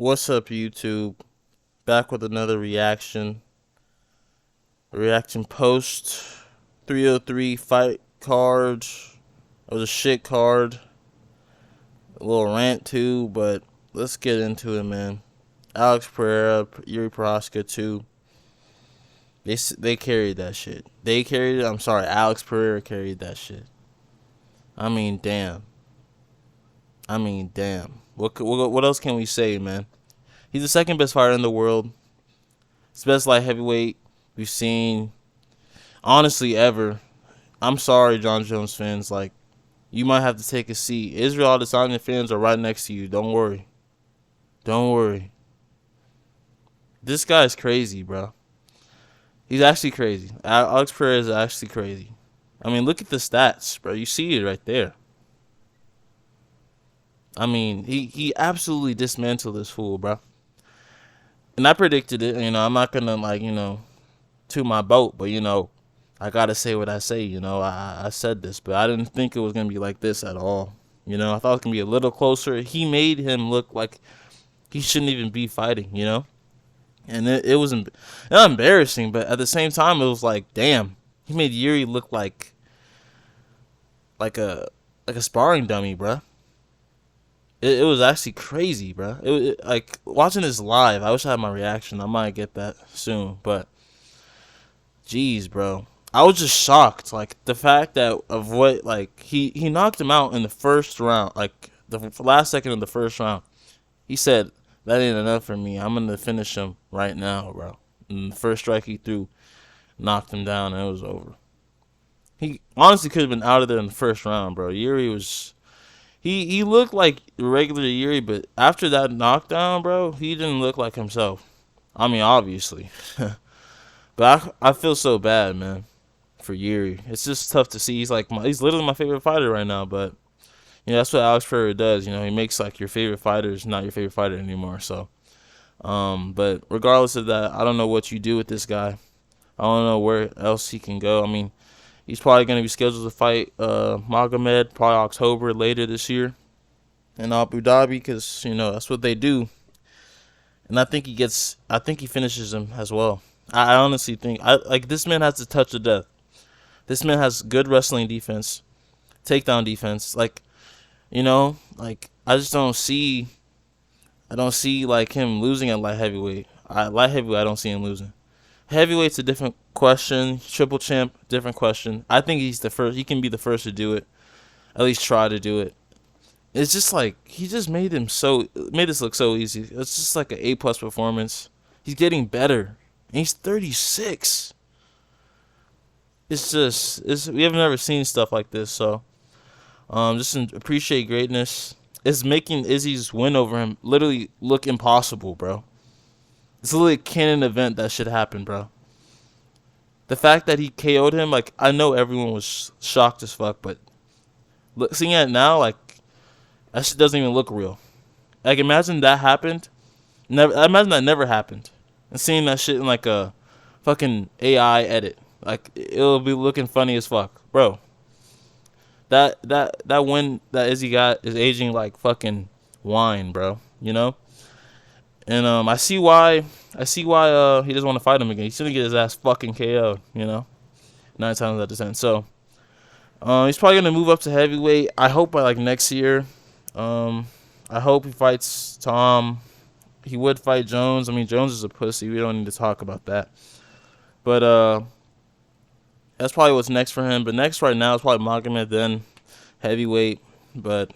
What's up, YouTube? Back with another reaction. Reaction post 303 fight card. It was a shit card. A little rant too, but let's get into it, man. Alex Pereira, Yuri Prohaska too. They carried that shit. They carried it. I'm sorry, Alex Pereira carried that shit. I mean, damn. What else can we say, man? He's the second best fighter in the world. It's the best light heavyweight we've seen, honestly, ever. I'm sorry, John Jones fans. Like, you might have to take a seat. Israel Adesanya fans are right next to you. Don't worry. Don't worry. This guy's crazy, bro. He's actually crazy. Alex Pereira is actually crazy. I mean, look at the stats, bro. You see it right there. I mean, he absolutely dismantled this fool, bro. And I predicted it. I'm not gonna to my boat, but I gotta say what I say. I said this, but I didn't think it was gonna be like this at all. I thought it was gonna be a little closer. He made him look like he shouldn't even be fighting. And it was not embarrassing, but at the same time, it was like, damn, he made Yuri look like a sparring dummy, bruh. It was actually crazy, bro. Like watching this live. I wish I had my reaction. I might get that soon, but jeez, bro. I was just shocked. Like the fact that of what he knocked him out in the first round, like the last second of the first round. He said that ain't enough for me. I'm gonna finish him right now, bro. And the first strike he threw knocked him down, and it was over. He honestly could have been out of there in the first round, bro. Yuri was. He looked like regular Yuri, but after that knockdown, bro, he didn't look like himself. I mean, obviously. But I feel so bad, man, for Yuri. It's just tough to see. He's literally my favorite fighter right now, but that's what Alex Pereira does. He makes like your favorite fighters not your favorite fighter anymore. So, but regardless of that, I don't know what you do with this guy. I don't know where else he can go. I mean, he's probably going to be scheduled to fight Magomed probably October later this year in Abu Dhabi because, that's what they do. And I think he finishes him as well. I honestly think, this man has the touch of death. This man has good wrestling defense, takedown defense. I just I don't see like him losing at light heavyweight. Light heavyweight, I don't see him losing. Heavyweight's a different question. Triple champ, different question. I think he's the first. He can be the first to do it. At least try to do it. It's just like he just made this look so easy. It's just like an A+ performance. He's getting better. And he's 36. We have never seen stuff like this. So just appreciate greatness. It's making Izzy's win over him literally look impossible, bro. It's literally a canon event that should happen, bro. The fact that he KO'd him, I know everyone was shocked as fuck, but seeing it now, that shit doesn't even look real. Imagine that happened. Imagine that never happened. And seeing that shit in, a fucking AI edit. It'll be looking funny as fuck. Bro. That win that Izzy got is aging like fucking wine, bro. And I see why he doesn't want to fight him again. He's gonna get his ass fucking KO'd, 9 times out of 10. So he's probably gonna move up to heavyweight. I hope by next year. I hope he fights Tom. He would fight Jones. I mean, Jones is a pussy. We don't need to talk about that. But that's probably what's next for him. But next right now is probably Magomed, then heavyweight. But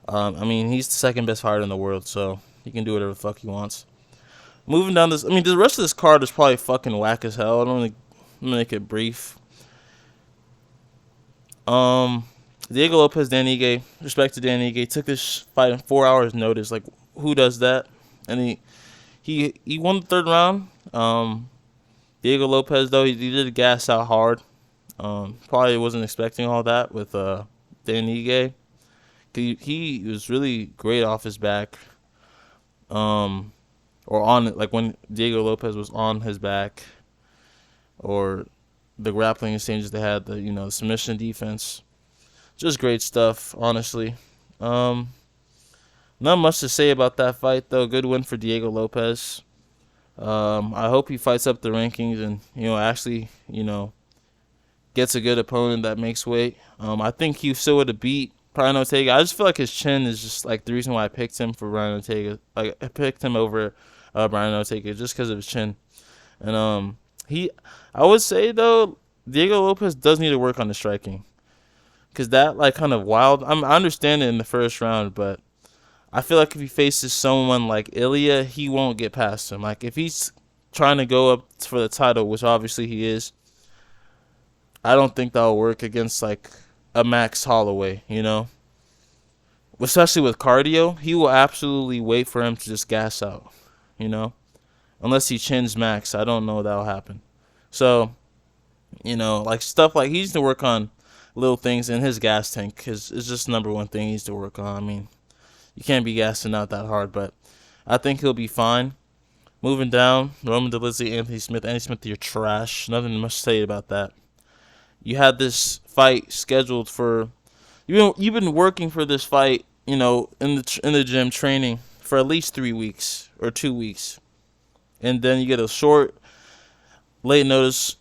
I mean, he's the second best fighter in the world, so he can do whatever the fuck he wants. Moving down this, I mean, the rest of this card is probably fucking whack as hell. I'm gonna make it brief. Diego Lopez, Dan Ige. Respect to Dan Ige. Took this fight in 4 hours notice. Who does that? And he won the third round. Diego Lopez, though, he did gas out hard. Probably wasn't expecting all that with Dan Ige. He was really great off his back. Or on it, when Diego Lopez was on his back, or the grappling exchanges they had, the submission defense, just great stuff, honestly. Not much to say about that fight though. Good win for Diego Lopez. I hope he fights up the rankings and actually gets a good opponent that makes weight. I think he still would have beat Brian Ortega. I just feel like his chin is just like the reason why I picked him for Brian Ortega. Like I picked him over Brian Ortega just because of his chin. And he, I would say though, Diego Lopez does need to work on the striking because that like kind of wild. I understand it in the first round, but I feel like if he faces someone like Ilya, he won't get past him. Like if he's trying to go up for the title, which obviously he is, I don't think that'll work against like a Max Holloway, Especially with cardio, he will absolutely wait for him to just gas out, you know. Unless he chins Max, I don't know that'll happen. So, like stuff like he needs to work on little things in his gas tank because it's just number one thing he needs to work on. I mean, you can't be gassing out that hard, but I think he'll be fine. Moving down, Roman Dolizzi, Anthony Smith. Anthony Smith, you're trash. Nothing much to say about that. You had this fight scheduled for. You've been working for this fight, in the gym training for at least 3 weeks or 2 weeks, and then you get a short, late notice,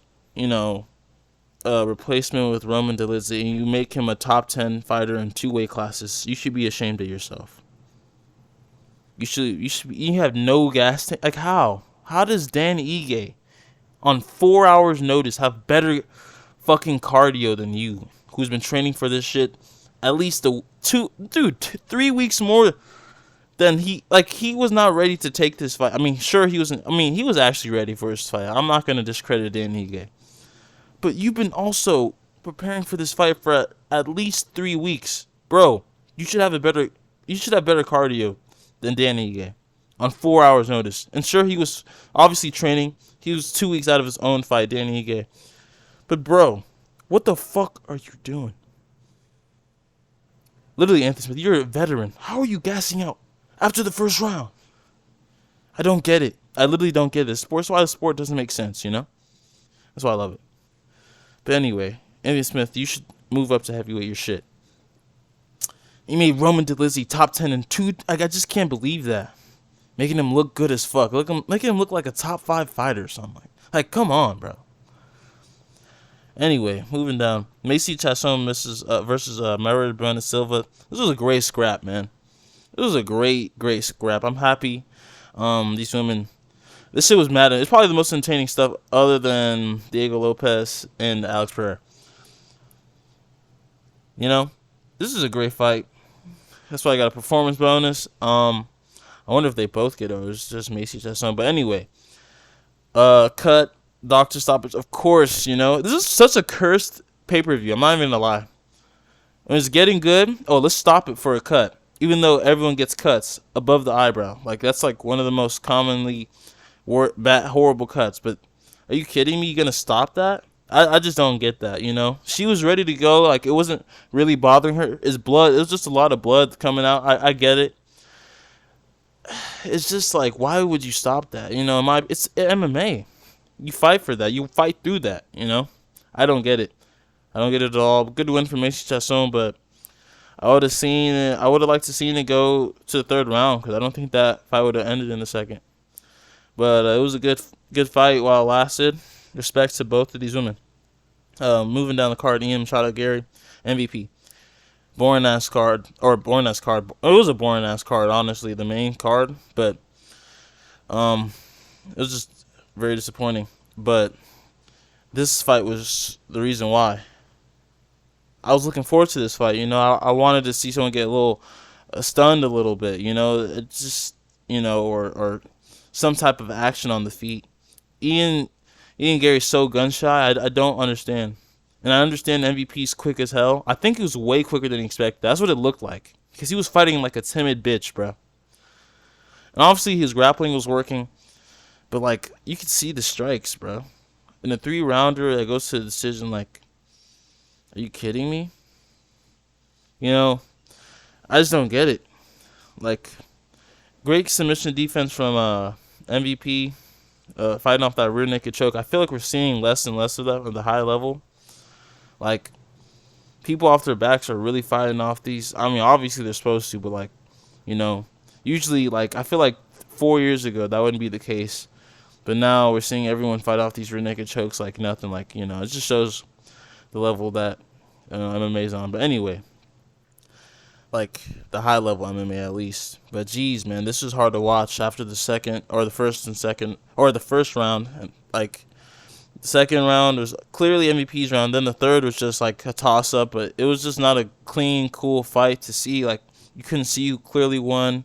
replacement with Roman Dolizzi, and you make him a top 10 fighter in 2 weight classes. You should be ashamed of yourself. You have no gas tank. Like how? How does Dan Ige on 4 hours notice have better fucking cardio than you, who's been training for this shit at least 3 weeks more than he was not ready to take this fight. I mean, sure he wasn't. I mean, he was actually ready for his fight. I'm not gonna discredit Dan Ige, but you've been also preparing for this fight for at least 3 weeks, bro. You should have a better. You should have better cardio than Dan Ige on 4 hours notice. And sure, he was obviously training. He was 2 weeks out of his own fight, Dan Ige. But bro, what the fuck are you doing? Literally, Anthony Smith, you're a veteran. How are you gassing out after the first round? I don't get it. I literally don't get it. Sports why the sport doesn't make sense, That's why I love it. But anyway, Anthony Smith, you should move up to heavyweight your shit. You made Roman Dolizzi top 10 in two. Like, I just can't believe that. Making him look good as fuck. Making him look like a top 5 fighter or something. Like, come on, bro. Anyway, moving down. Macy Chasson versus Mayra Bueno Silva. This was a great scrap, man. It was a great scrap. I'm happy. These women. This shit was mad. It's probably the most entertaining stuff other than Diego Lopez and Alex Pereira. This is a great fight. That's why I got a performance bonus. I wonder if they both get it or it's just Macy Chasson. But anyway, cut. Doctor stoppage, of course, This is such a cursed pay-per-view. I'm not even gonna lie. When it's getting good, let's stop it for a cut. Even though everyone gets cuts above the eyebrow. Like, that's like one of the most commonly horrible cuts. But are you kidding me? You gonna stop that? I just don't get that, She was ready to go. Like, it wasn't really bothering her. It was just a lot of blood coming out. I get it. It's just like, why would you stop that? It's MMA. You fight for that. You fight through that, I don't get it. I don't get it at all. Good win for Macy Chasson, but I would have liked to seen it go to the third round because I don't think that fight would have ended in the second. But it was a good fight while it lasted. Respect to both of these women. Moving down the card, Ian Machado Gary, MVP. Boring ass card. It was a boring ass card, honestly, the main card. But it was just very disappointing. But this fight was the reason why. I was looking forward to this fight. I wanted to see someone get a little stunned a little bit. It's just or some type of action on the feet. Ian Gary's so gun shy. I don't understand. And I understand MVP's quick as hell. I think he was way quicker than he expected. That's what it looked like. Because he was fighting like a timid bitch, bro. And obviously his grappling was working. But, like, you could see the strikes, bro. In a 3-rounder that goes to the decision, like, are you kidding me? I just don't get it. Like, great submission defense from MVP, fighting off that rear naked choke. I feel like we're seeing less and less of that at the high level. Like, people off their backs are really fighting off these. I mean, obviously they're supposed to, but, like, You know, usually like I feel like 4 years ago that wouldn't be the case, but now we're seeing everyone fight off these rear naked chokes like nothing. Like it just shows the level that MMA's on. But anyway, like the high level MMA at least. But geez, man, this was hard to watch after the second or the first and second or the first round. And like the second round was clearly MVP's round. Then the third was just like a toss up, but it was just not a clean, cool fight to see. Like you couldn't see who clearly won.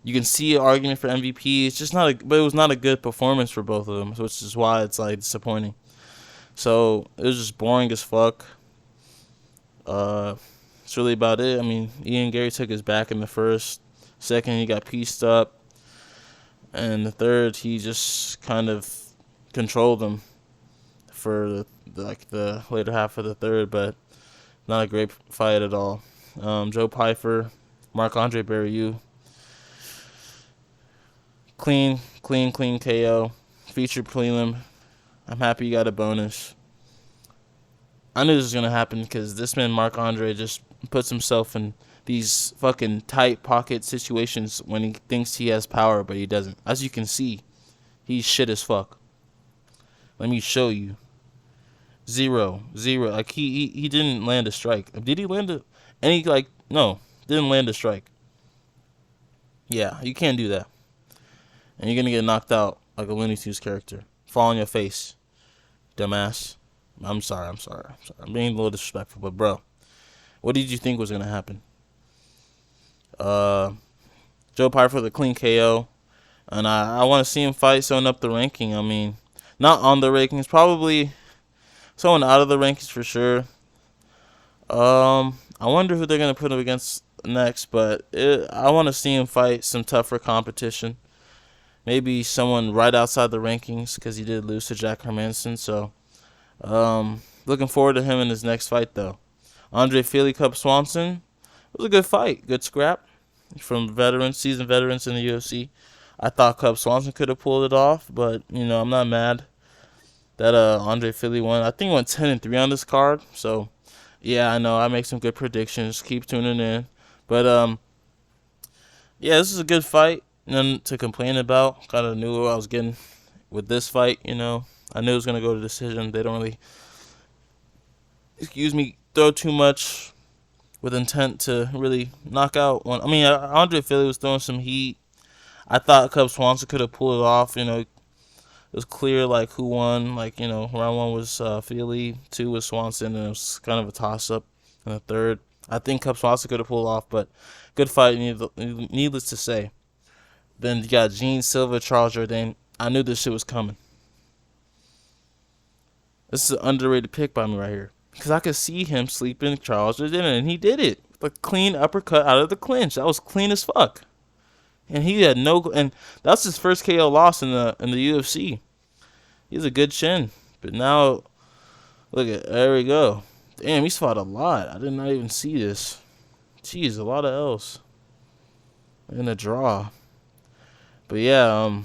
You can see an argument for MVP. It's just not but it was not a good performance for both of them, which is why it's like disappointing. So it was just boring as fuck. That's really about it. I mean, Ian Gary took his back in the first. Second, he got pieced up. And the third, he just kind of controlled him for the later half of the third, but not a great fight at all. Joe Pyfer, Marc-Andre Barriou. Clean KO. Featured prelim. I'm happy you got a bonus. I knew this was going to happen because this man, Marc-Andre, just puts himself in these fucking tight pocket situations when he thinks he has power, but he doesn't. As you can see, he's shit as fuck. Let me show you. Zero. Like, he didn't land a strike. Did he land no, didn't land a strike. Yeah, you can't do that. And you're going to get knocked out like a Looney Tunes character. Fall on your face, dumbass. I'm sorry. I'm being a little disrespectful, but bro, what did you think was gonna happen? Joe Pyfer for the clean KO, and I want to see him fight someone up the ranking. I mean, not on the rankings, probably someone out of the rankings for sure. I wonder who they're gonna put him against next, but I want to see him fight some tougher competition. Maybe someone right outside the rankings because he did lose to Jack Hermanson, so. Looking forward to him in his next fight, though. Andre Fili Cub Swanson. It was a good fight. Good scrap from seasoned veterans in the UFC. I thought Cub Swanson could have pulled it off, but, I'm not mad that Andre Fili won. I think he went 10-3 on this card. So, yeah, I know. I make some good predictions. Keep tuning in. But, yeah, this is a good fight. Nothing to complain about. Kind of knew what I was getting with this fight, I knew it was going to go to decision. They don't really, throw too much with intent to really knock out one. I mean, Andre Fili was throwing some heat. I thought Cub Swanson could have pulled it off. It was clear, like, who won. Like, round one was Fili, two was Swanson, and it was kind of a toss-up in the third. I think Cub Swanson could have pulled off, but good fight, needless to say. Then you got Gene Silva, Charles Jourdain. I knew this shit was coming. This is an underrated pick by me right here. Because I could see him sleeping Charles Jourdain, and he did it. The clean uppercut out of the clinch. That was clean as fuck. And he had and that's his first KO loss in the UFC. He's a good chin. But now, there we go. Damn, he's fought a lot. I did not even see this. Jeez, a lot of L's. In a draw. But yeah,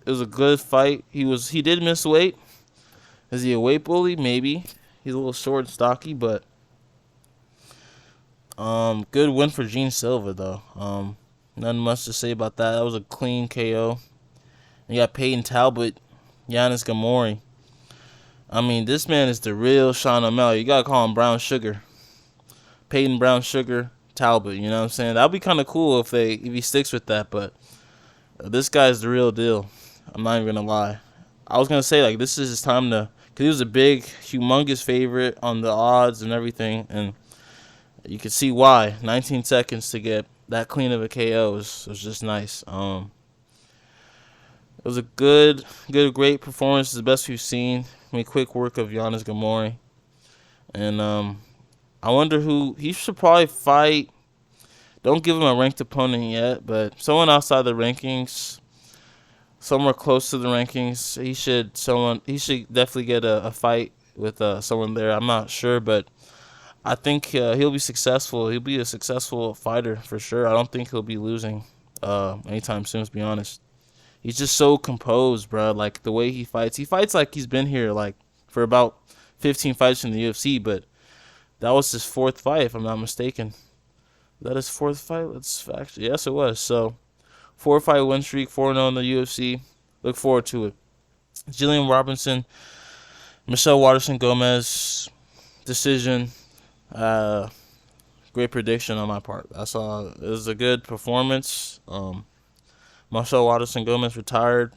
it was a good fight. He did miss weight. Is he a weight bully? Maybe. He's a little short and stocky, but good win for Gene Silva though. Nothing much to say about that. That was a clean KO. You got Peyton Talbot, Giannis Gamori. I mean, this man is the real Sean O'Malley. You gotta call him Brown Sugar. Peyton Brown Sugar Talbot. You know what I'm saying? That'd be kind of cool if he sticks with that. But this guy's the real deal. I'm not even gonna lie. I was gonna say, like, this is his time to. Because he was a big, humongous favorite on the odds and everything. And you could see why. 19 seconds to get that clean of a KO was just nice. It was a great performance. It's the best we've seen. I mean, quick work of Giannis Gamori. And I wonder who. He should probably fight. Don't give him a ranked opponent yet. But someone outside the rankings. Somewhere close to the rankings, he should definitely get a fight with someone there. I'm not sure, but I think he'll be successful. He'll be a successful fighter for sure. I don't think he'll be losing anytime soon, to be honest. He's just so composed, bro. Like, the way he fights like he's been here like for about 15 fights in the UFC, but that was his fourth fight, if I'm not mistaken. that his fourth fight? Let's fact. Yes, it was. So 4-fight win streak, 4-0 in the UFC. Look forward to it. Jillian Robinson, Michelle Waterson Gomez decision. Uh, Great prediction on my part. I saw it was a good performance. Michelle Waterson Gomez retired.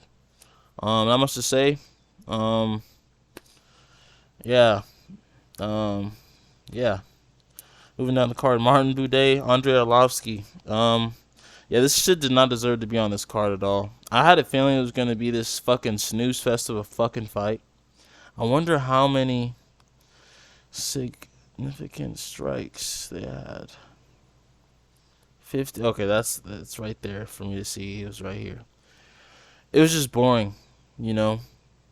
Not much to say. Um, yeah. Um, yeah. Moving down the card, Martin Buday, Andrei Arlovsky. Yeah, this shit did not deserve to be on this card at all. I had a feeling it was gonna be this fucking snooze fest of a fucking fight. I wonder how many significant strikes they had. 50. Okay, that's right there for me to see. It was right here. It was just boring, you know.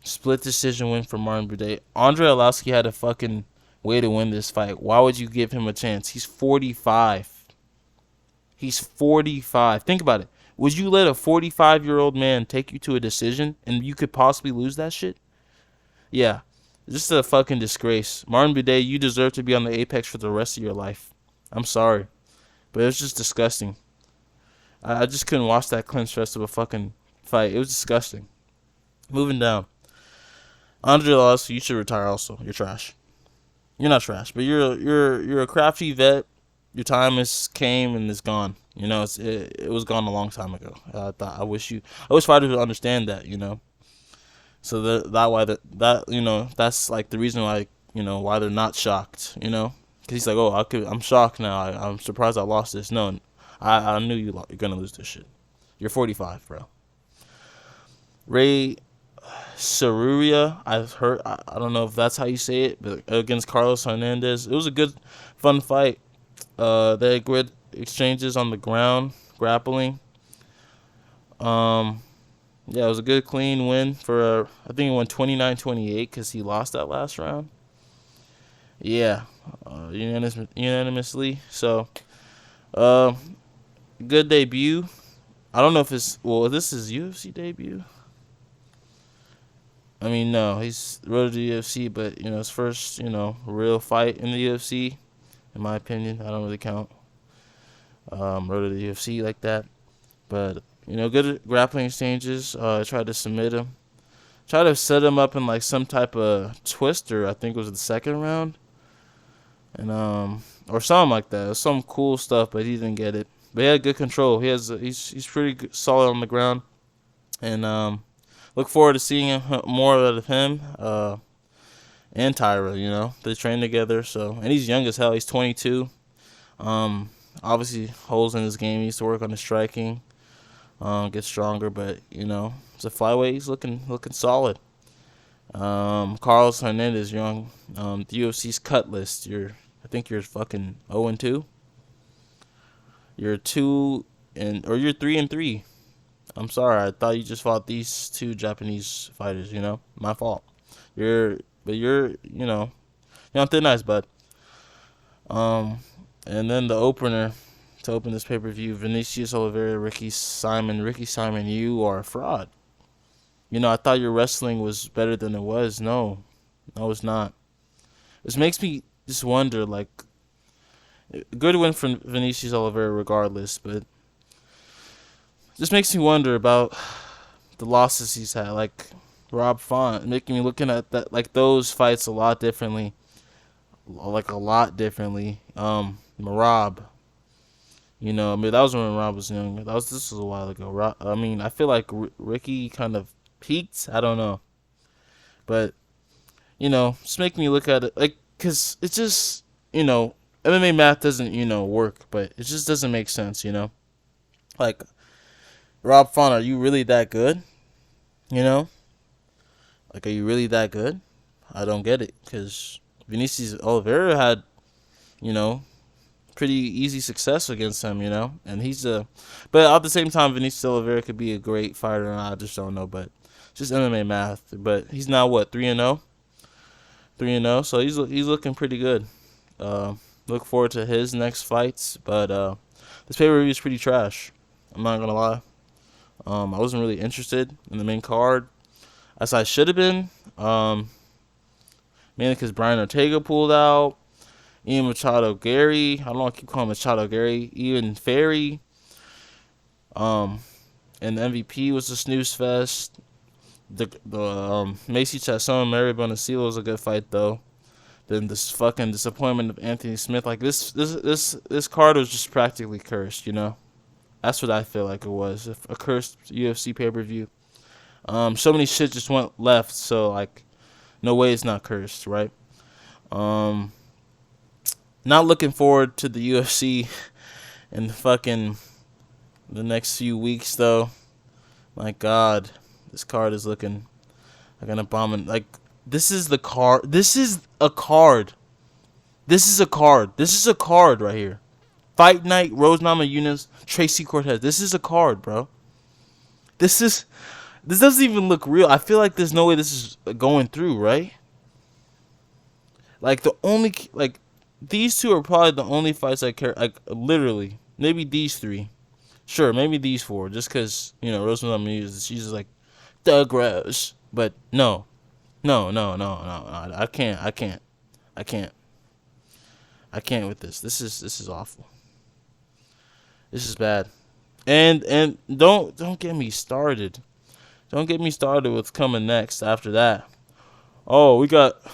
Split decision win for Martin Buday. Andrei Arlovsky had a fucking way to win this fight. Why would you give him a chance? He's 45. He's 45. Think about it. Would you let a 45-year-old man take you to a decision and you could possibly lose that shit? Yeah. Just a fucking disgrace. Martin Buday, you deserve to be on the apex for the rest of your life. I'm sorry. But it was just disgusting. I just couldn't watch that clinch fest of a fucking fight. It was disgusting. Moving down. Andre Arlovsky, you should retire also. You're trash. You're not trash, but you're a crafty vet. Your time came and it's gone. You know, it was gone a long time ago. I wish fighters would understand that. You know, so that's like the reason why why they're not shocked. You know, because he's like, oh, I'm shocked now. I'm surprised I lost this. No, I knew you're gonna lose this shit. You're 45, bro. Ray Saruria, I've heard. I don't know if that's how you say it, but against Carlos Hernandez, it was a good, fun fight. They had good exchanges on the ground, grappling. Yeah, it was a good, clean win for. I think he won 29-28 because he lost that last round. Yeah, unanimously. So, good debut. I don't know if this is UFC debut. I mean, no, he's road to the UFC, but his first, real fight in the UFC, in my opinion. I don't really count road to the UFC like that, but good grappling exchanges. Tried to submit him, tried to set him up in like some type of twister. I think it was the second round, and or something like that. It was some cool stuff, but he didn't get it. But he had good control. He's pretty good, solid on the ground, and look forward to seeing more of him and Tyra. They train together, and he's young as hell. He's 22. Obviously holes in his game. He needs to work on his striking, get stronger. But it's a flyweight. He's looking solid. Carlos Hernandez, young. The UFC's cut list. I think you're fucking 0-2. You're 3-3. I'm sorry. I thought you just fought these two Japanese fighters. My fault. You're on thin ice, bud. And then the opener to open this pay-per-view: Vinicius Oliveira, Ricky Simon. Ricky Simon, you are a fraud. I thought your wrestling was better than it was. No, it's not. This makes me just wonder. Like, good win for Vinicius Oliveira, regardless, but. Just makes me wonder about the losses he's had, like Rob Font, making me looking at that like those fights a lot differently, Marab, I mean that was when Rob was young. This was a while ago. I feel like Ricky kind of peaked. I don't know, but just make me look at it like because it's just MMA math doesn't work, but it just doesn't make sense. Like. Rob Font, are you really that good? Like, are you really that good? I don't get it, because Vinicius Oliveira had, pretty easy success against him, and but at the same time, Vinicius Oliveira could be a great fighter, and I just don't know, but just MMA math. But he's now, what, 3-0? 3-0, so he's looking pretty good. Look forward to his next fights, but this pay-per-view is pretty trash. I'm not going to lie. I wasn't really interested in the main card, as I should have been. Mainly because Brian Ortega pulled out, Ian Machado Gary. I don't want to keep calling Machado Gary. Ian Ferry. Um, and the MVP was the snooze fest. The Macy Chiasson Mary Bonacilo was a good fight though. Then this fucking disappointment of Anthony Smith. Like this card was just practically cursed. You know, that's what I feel like it was. A cursed UFC pay per view. So many shit just went left. So like, no way it's not cursed, right? Um, Not looking forward to the UFC in the next few weeks though. My God, this card is looking like an abomination. Like this is the card. This is a card. This is a card. This is a card right here. Fight Night, Rose Namajunas, Tracy Cortez. This is a card, bro. This doesn't even look real. I feel like there's no way this is going through, right? Like these two are probably the only fights I care. Like literally, maybe these three. Sure, maybe these four. Just because Rose Namajunas, she's just like Doug Rose. But no, no. I can't. I can't with this. This is awful. This is bad. And don't get me started. Don't get me started with coming next after that. Oh,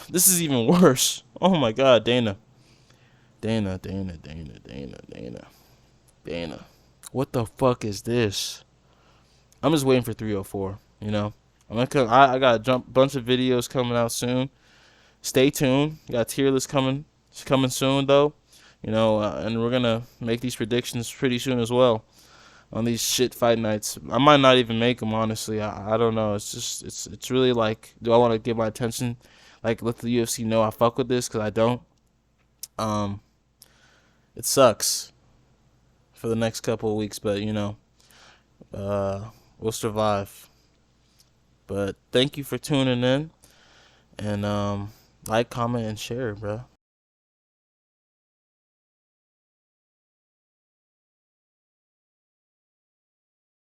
this is even worse. Oh my God, Dana. Dana. What the fuck is this? I'm just waiting for 304, you know. I got a bunch of videos coming out soon. Stay tuned. Got tier list coming. It's coming soon though. And we're gonna make these predictions pretty soon as well on these shit fight nights. I might not even make them honestly. I don't know. It's just it's really like, do I want to give my attention? Like let the UFC know I fuck with this because I don't. It sucks for the next couple of weeks, but we'll survive. But thank you for tuning in, and like, comment, and share, bro.